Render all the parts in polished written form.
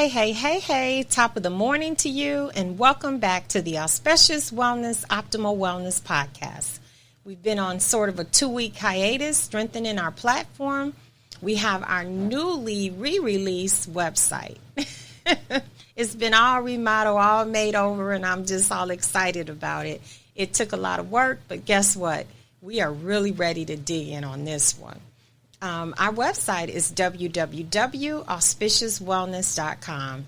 Hey, top of the morning to you, and welcome back to the Auspicious Wellness, Optimal Wellness podcast. We've been on sort of a 2-week hiatus, strengthening our platform. We have our newly re-released website. It's been all remodeled, all made over, and I'm just all excited about it. It took a lot of work, but guess what? We are really ready to dig in on this one. Our website is www.auspiciouswellness.com.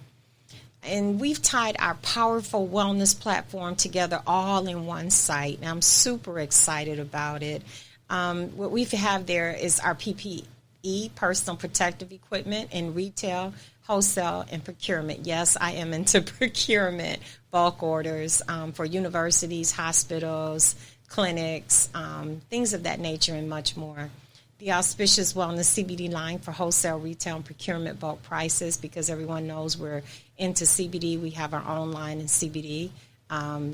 And we've tied our powerful wellness platform together all in one site. And I'm super excited about it. What we have there is our PPE, personal protective equipment, in retail, wholesale, and procurement. Yes, I am into procurement, bulk orders for universities, hospitals, clinics, things of that nature, and much more. The Auspicious Wellness CBD line for wholesale, retail, and procurement bulk prices, because everyone knows we're into CBD. We have our own line in CBD.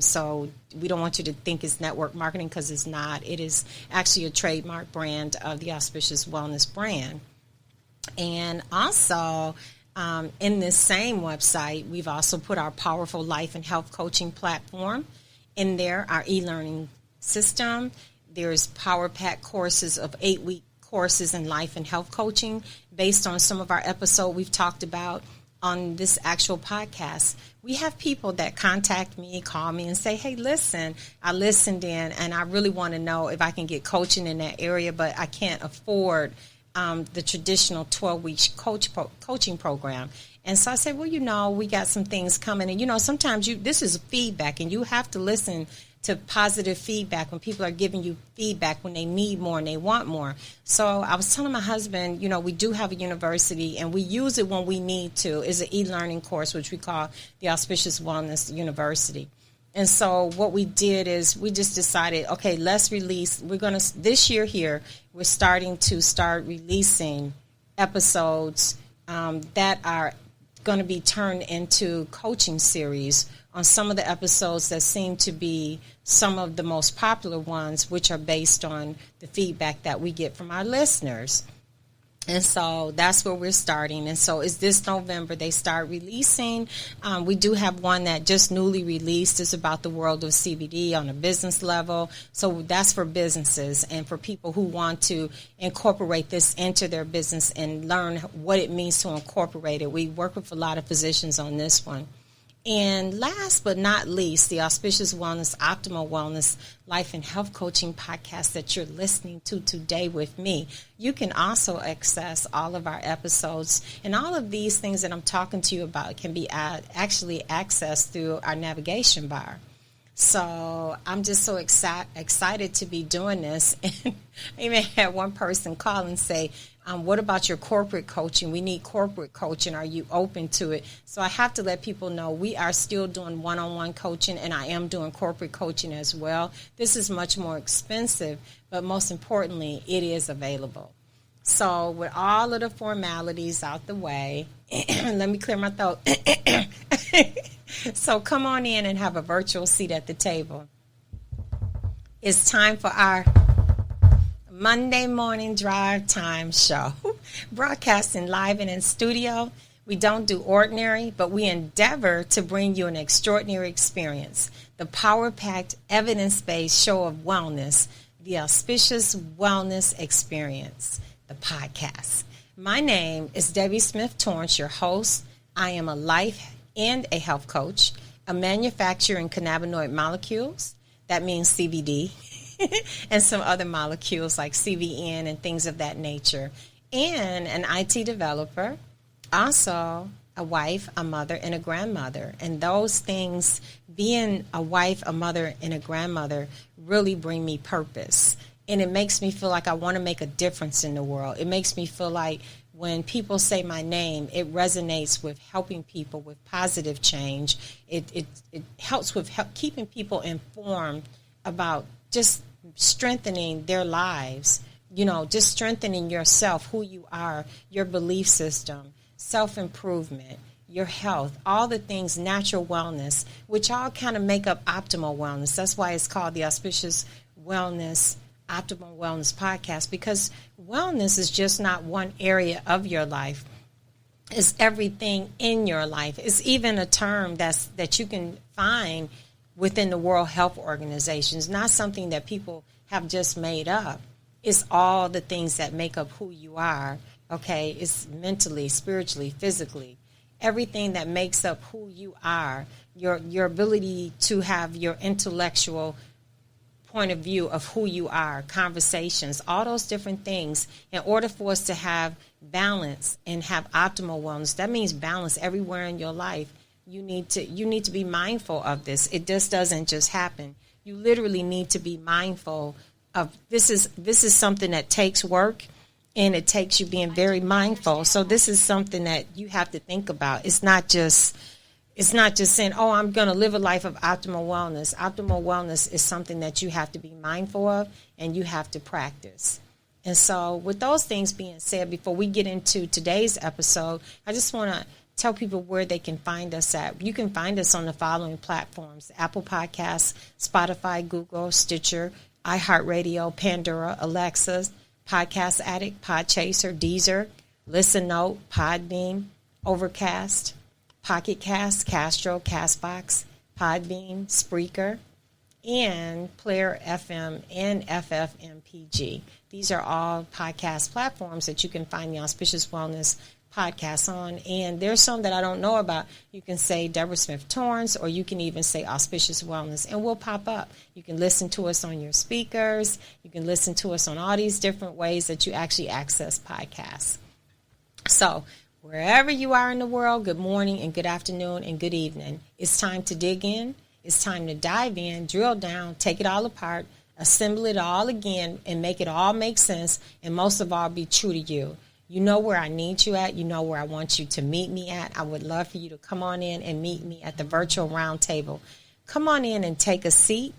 So we don't want you to think it's network marketing, because it's not. It is actually a trademark brand of the Auspicious Wellness brand. And also, in this same website, we've also put our powerful life and health coaching platform in there, our e-learning system. There's Power Pack courses of 8-week courses in life and health coaching based on some of our episode we've talked about on this actual podcast. We have people that contact me, call me, and say, hey, listen, I listened in and I really want to know if I can get coaching in that area, but I can't afford the traditional 12-week coaching program. And so I said, well, we got some things coming. And, sometimes this is feedback, and you have to listen to positive feedback when people are giving you feedback when they need more and they want more. So I was telling my husband, we do have a university, and we use it when we need to. It's an e-learning course, which we call the Auspicious Wellness University. And so what we did is we just decided, okay, let's release. This year here, we're starting to releasing episodes that are going to be turned into coaching series on some of the episodes that seem to be some of the most popular ones, which are based on the feedback that we get from our listeners. And so that's where we're starting. And so it's this November they start releasing. We do have one that just newly released. It's about the world of CBD on a business level. So that's for businesses and for people who want to incorporate this into their business and learn what it means to incorporate it. We work with a lot of physicians on this one. And last but not least, the Auspicious Wellness, Optimal Wellness, Life and Health Coaching podcast that you're listening to today with me. You can also access all of our episodes, and all of these things that I'm talking to you about can be actually accessed through our navigation bar. So I'm just so excited to be doing this. And I even had one person call and say, what about your corporate coaching? We need corporate coaching. Are you open to it? So I have to let people know we are still doing one-on-one coaching, and I am doing corporate coaching as well. This is much more expensive, but most importantly, it is available. So with all of the formalities out the way, let me clear my throat. So come on in and have a virtual seat at the table. It's time for our Monday morning drive time show, broadcasting live and in studio. We don't do ordinary, but we endeavor to bring you an extraordinary experience. The power-packed, evidence-based show of wellness, the Auspicious Wellness Experience, the podcast. My name is Debbie Smith Torrance, your host. I am a life and a health coach, a manufacturer in cannabinoid molecules. That means CBD. And some other molecules like CVN and things of that nature, and an IT developer, also a wife, a mother, and a grandmother. And those things, being a wife, a mother, and a grandmother, really bring me purpose. And it makes me feel like I want to make a difference in the world. It makes me feel like when people say my name, it resonates with helping people with positive change. It helps with keeping people informed about just strengthening their lives, just strengthening yourself, who you are, your belief system, self-improvement, your health, all the things, natural wellness, which all kind of make up optimal wellness. That's why it's called the Auspicious Wellness, Optimal Wellness Podcast, because wellness is just not one area of your life. It's everything in your life. It's even a term that you can find within the World Health Organization. It's not something that people have just made up. It's all the things that make up who you are. Okay, it's mentally, spiritually, physically, everything that makes up who you are. Your ability to have your intellectual point of view of who you are, conversations, all those different things. In order for us to have balance and have optimal wellness, that means balance everywhere in your life. You need to be mindful of this. It just doesn't just happen. You literally need to be mindful of this. Is something that takes work, and it takes you being very mindful. So this is something that you have to think about. It's not just saying, oh, I'm going to live a life of optimal wellness. Optimal wellness is something that you have to be mindful of and you have to practice. And so with those things being said, before we get into today's episode, I just want to tell people where they can find us at. You can find us on the following platforms: Apple Podcasts, Spotify, Google, Stitcher, iHeartRadio, Pandora, Alexa, Podcast Addict, Podchaser, Deezer, Listen Note, Podbean, Overcast, Pocket Cast, Castro, Castbox, Podbean, Spreaker, and Player FM and FFmpg. These are all podcast platforms that you can find the Auspicious Wellness podcast on. And there's some that I don't know about. You can say Deborah Smith Torrance, or you can even say Auspicious Wellness, and we'll pop up. You can listen to us on your speakers. You can listen to us on all these different ways that you actually access podcasts. So wherever you are in the world, good morning and good afternoon and good evening. It's time to dig in. It's time to dive in, drill down, take it all apart, assemble it all again, and make it all make sense, and most of all, be true to you. You know where I need you at. You know where I want you to meet me at. I would love for you to come on in and meet me at the virtual round table. Come on in and take a seat.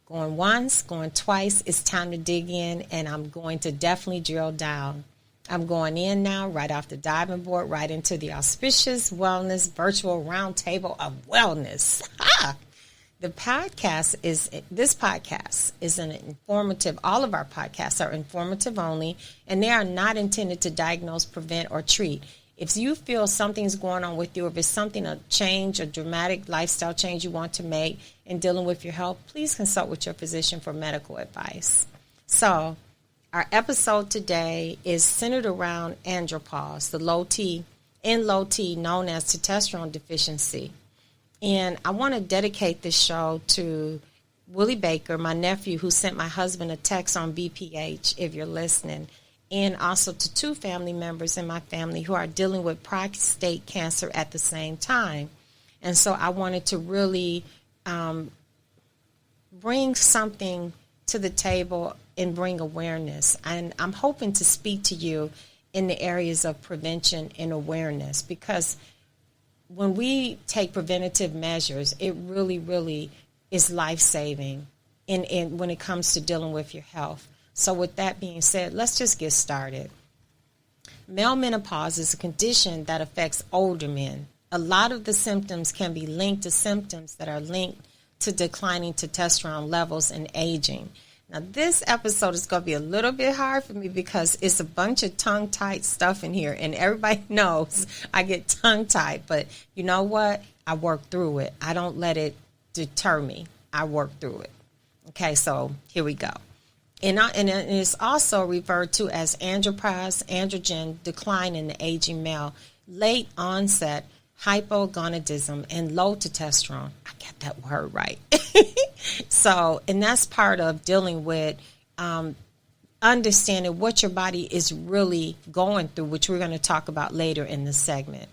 Going once, going twice. It's time to dig in, and I'm going to definitely drill down. I'm going in now, right off the diving board, right into the Auspicious Wellness Virtual Roundtable of Wellness. This podcast is an informative, all of our podcasts are informative only, and they are not intended to diagnose, prevent, or treat. If you feel something's going on with you, if it's something, a change, a dramatic lifestyle change you want to make in dealing with your health, please consult with your physician for medical advice. So, our episode today is centered around andropause, the low T known as testosterone deficiency. And I want to dedicate this show to Willie Baker, my nephew, who sent my husband a text on BPH, if you're listening, and also to two family members in my family who are dealing with prostate cancer at the same time. And so I wanted to really bring something to the table and bring awareness. And I'm hoping to speak to you in the areas of prevention and awareness, because when we take preventative measures, it really, really is life-saving in when it comes to dealing with your health. So with that being said, let's just get started. Male menopause is a condition that affects older men. A lot of the symptoms can be linked to symptoms that are linked to declining testosterone levels and aging. Now, this episode is going to be a little bit hard for me because it's a bunch of tongue-tied stuff in here, and everybody knows I get tongue-tied, but you know what? I work through it. I don't let it deter me. I work through it. Okay, so here we go. And it's also referred to as andropause, androgen, decline in the aging male, late onset, hypogonadism, and low testosterone. I got that word right. So, and that's part of dealing with understanding what your body is really going through, which we're going to talk about later in this segment.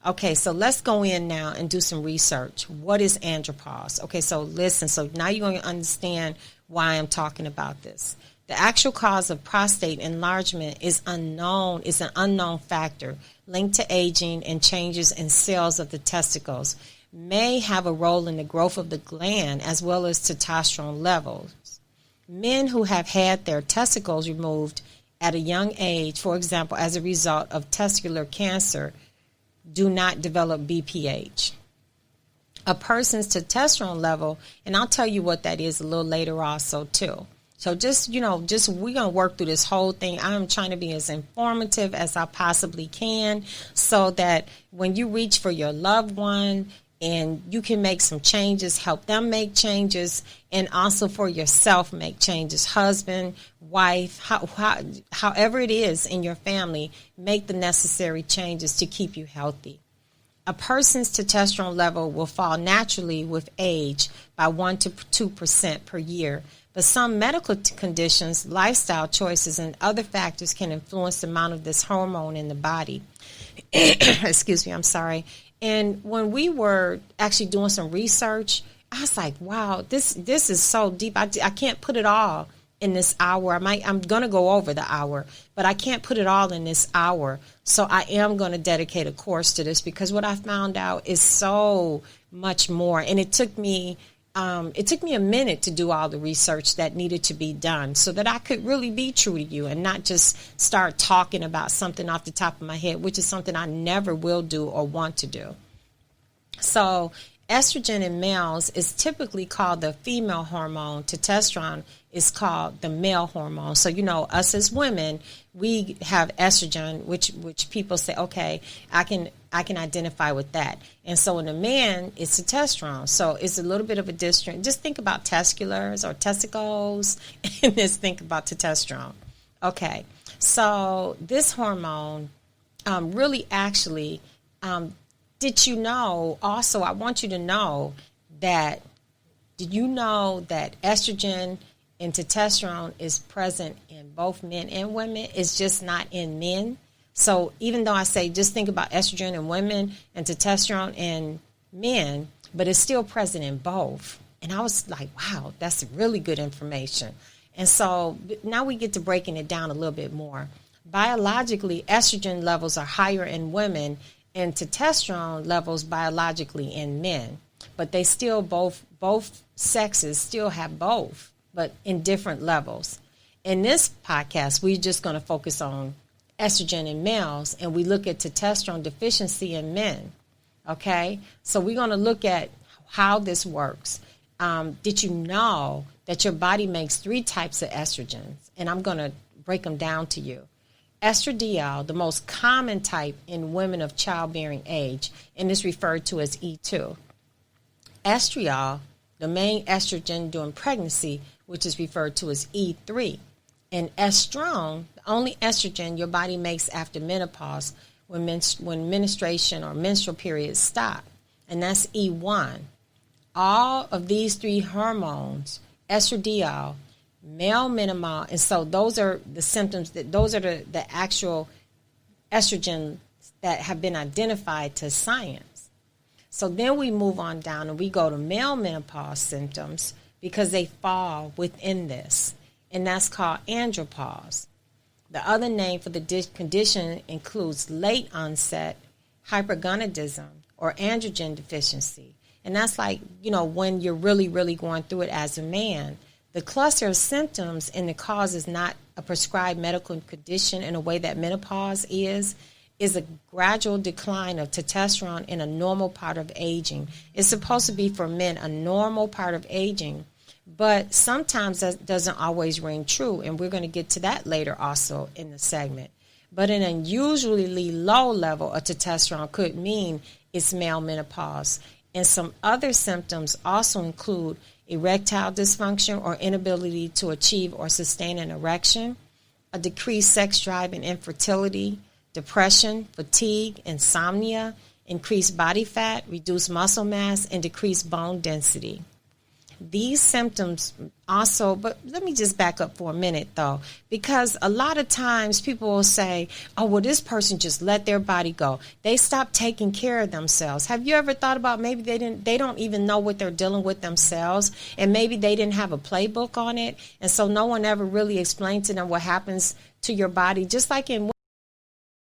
Okay, so let's go in now and do some research. What is andropause? Okay, so listen. So now you're going to understand why I'm talking about this. The actual cause of prostate enlargement is unknown. It's an unknown factor linked to aging and changes in cells of the testicles. May have a role in the growth of the gland as well as testosterone levels. Men who have had their testicles removed at a young age, for example, as a result of testicular cancer, do not develop BPH. A person's testosterone level, and I'll tell you what that is a little later also too. So just, we're going to work through this whole thing. I'm trying to be as informative as I possibly can so that when you reach for your loved one and you can make some changes, help them make changes, and also for yourself make changes. Husband, wife, however it is in your family, make the necessary changes to keep you healthy. A person's testosterone level will fall naturally with age by 1 to 2% per year. But some medical conditions, lifestyle choices, and other factors can influence the amount of this hormone in the body. Excuse me, I'm sorry. And when we were actually doing some research, I was like, wow, this is so deep. I can't put it all in this hour. I'm going to go over the hour, but I can't put it all in this hour. So I am going to dedicate a course to this because what I found out is so much more. And it took me a minute to do all the research that needed to be done so that I could really be true to you and not just start talking about something off the top of my head, which is something I never will do or want to do. So estrogen in males is typically called the female hormone. Testosterone is called the male hormone. So, us as women, we have estrogen, which people say, okay, I can identify with that. And so in a man, it's testosterone. So it's a little bit of a different. Just think about testicles or testicles and just think about testosterone. Okay. So this hormone really actually, did you know, also I want you to know that, did you know that estrogen and testosterone is present in both men and women? It's just not in men. So even though I say just think about estrogen in women and testosterone in men, but it's still present in both. And I was like, wow, that's really good information. And so now we get to breaking it down a little bit more. Biologically, estrogen levels are higher in women and testosterone levels biologically in men. But they still both sexes still have both, but in different levels. In this podcast, we're just going to focus on estrogen in males, and we look at testosterone deficiency in men. Okay? So we're going to look at how this works. Did you know that your body makes 3 types of estrogens? And I'm going to break them down to you. Estradiol, the most common type in women of childbearing age, and is referred to as E2. Estriol, the main estrogen during pregnancy, which is referred to as E3. And estrone, the only estrogen your body makes after menopause when menstruation or menstrual periods stop, and that's E1. All of these 3 hormones, estradiol, male menopause, and so those are the symptoms, those are the actual estrogen that have been identified to science. So then we move on down and we go to male menopause symptoms because they fall within this, and that's called andropause. The other name for the condition includes late onset hypogonadism or androgen deficiency. And that's like, when you're really, really going through it as a man. The cluster of symptoms and the cause is not a prescribed medical condition in a way that menopause is a gradual decline of testosterone in a normal part of aging. It's supposed to be for men a normal part of aging, but sometimes that doesn't always ring true, and we're going to get to that later also in the segment. But an unusually low level of testosterone could mean it's male menopause. And some other symptoms also include erectile dysfunction or inability to achieve or sustain an erection, a decreased sex drive and infertility, depression, fatigue, insomnia, increased body fat, reduced muscle mass, and decreased bone density. These symptoms also, but let me just back up for a minute though, because a lot of times people will say, oh, well, this person just let their body go. They stopped taking care of themselves. Have you ever thought about maybe they don't even know what they're dealing with themselves, and maybe they didn't have a playbook on it, and so no one ever really explained to them what happens to your body, just like in